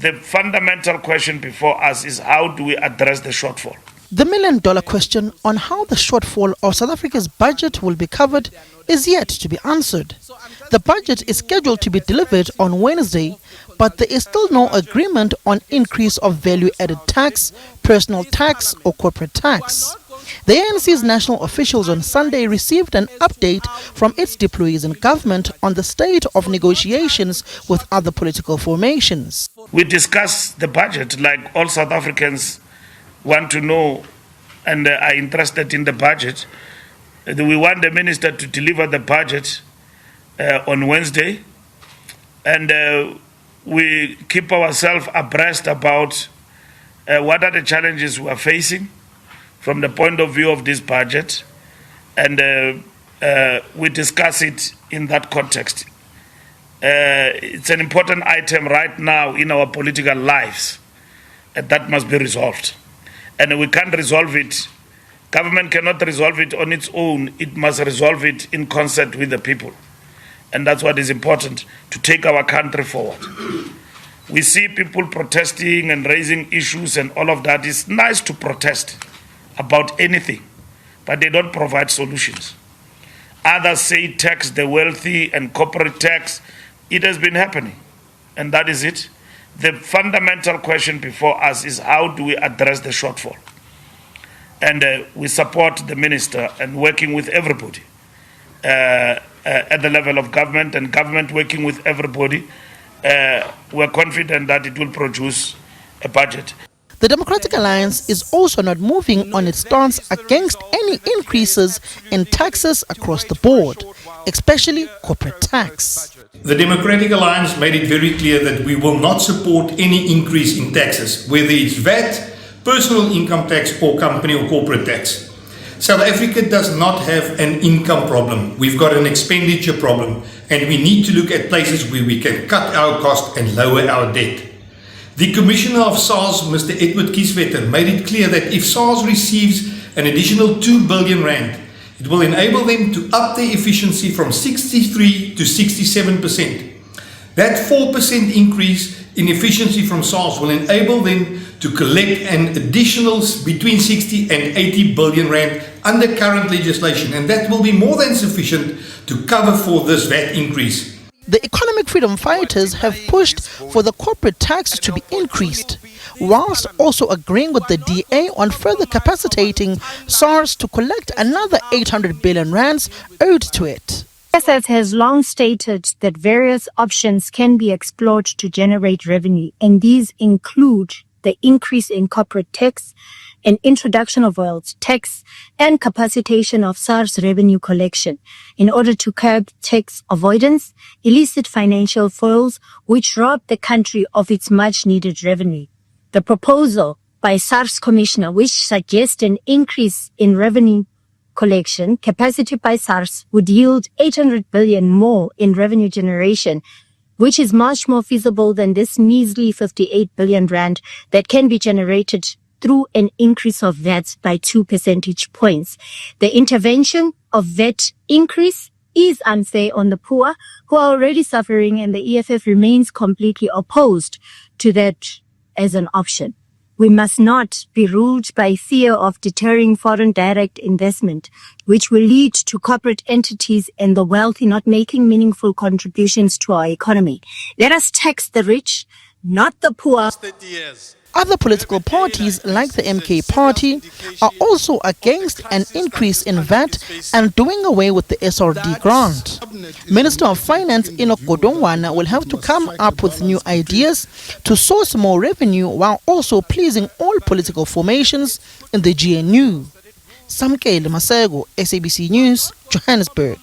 The fundamental question before us is how do we address the shortfall? The million-dollar question on how the shortfall of South Africa's budget will be covered is yet to be answered. The budget is scheduled to be delivered on Wednesday, but there is still no agreement on increase of value-added tax, personal tax or corporate tax. The ANC's national officials on Sunday received an update from its deployees in government on the state of negotiations with other political formations. We discuss the budget like all South Africans want to know and are interested in the budget. We want the minister to deliver the budget on Wednesday, and we keep ourselves abreast about what are the challenges we are facing from the point of view of this budget, and we discuss it in that context. It's an important item right now in our political lives, and that must be resolved. And we can't resolve it. Government cannot resolve it on its own. It must resolve it in concert with the people. And that's what is important, to take our country forward. We see people protesting and raising issues and all of that. It's nice to protest about anything, but they don't provide solutions. Others say tax the wealthy and corporate tax. It has been happening, and that is it. The fundamental question before us is how do we address the shortfall? And we support the minister and working with everybody at the level of government, and government working with everybody. We're confident that it will produce a budget. The Democratic Alliance is also not moving on its stance against any increases in taxes across the board, especially corporate tax. The Democratic Alliance made it very clear that we will not support any increase in taxes, whether it's VAT, personal income tax or company or corporate tax. South Africa does not have an income problem. We've got an expenditure problem, and we need to look at places where we can cut our cost and lower our debt. The Commissioner of SARS, Mr. Edward Kieswetter, made it clear that if SARS receives an additional 2 billion rand, it will enable them to up their efficiency from 63 to 67%. That 4% increase in efficiency from SARS will enable them to collect an additional between 60 and 80 billion rand under current legislation, and that will be more than sufficient to cover for this VAT increase. The economic freedom fighters have pushed for the corporate tax to be increased, whilst also agreeing with the DA on further capacitating SARS to collect another 800 billion rands owed to it. SS has long stated that various options can be explored to generate revenue, and these include the increase in corporate tax, an introduction of wealth tax, and capacitation of SARS revenue collection in order to curb tax avoidance, illicit financial flows which rob the country of its much-needed revenue. The proposal by SARS Commissioner, which suggests an increase in revenue collection capacity by SARS, would yield 800 billion more in revenue generation, which is much more feasible than this measly 58 billion rand that can be generated through an increase of VAT by 2 percentage points. The intervention of VAT increase is unfair on the poor, who are already suffering, and the EFF remains completely opposed to that as an option. We must not be ruled by fear of deterring foreign direct investment, which will lead to corporate entities and the wealthy not making meaningful contributions to our economy. Let us tax the rich, not the poor. Other political parties, like the MK Party, are also against an increase in VAT and doing away with the SRD grant. Minister of Finance Enoch Godongwana will have to come up with new ideas to source more revenue while also pleasing all political formations in the GNU. Samkele Masego, SABC News, Johannesburg.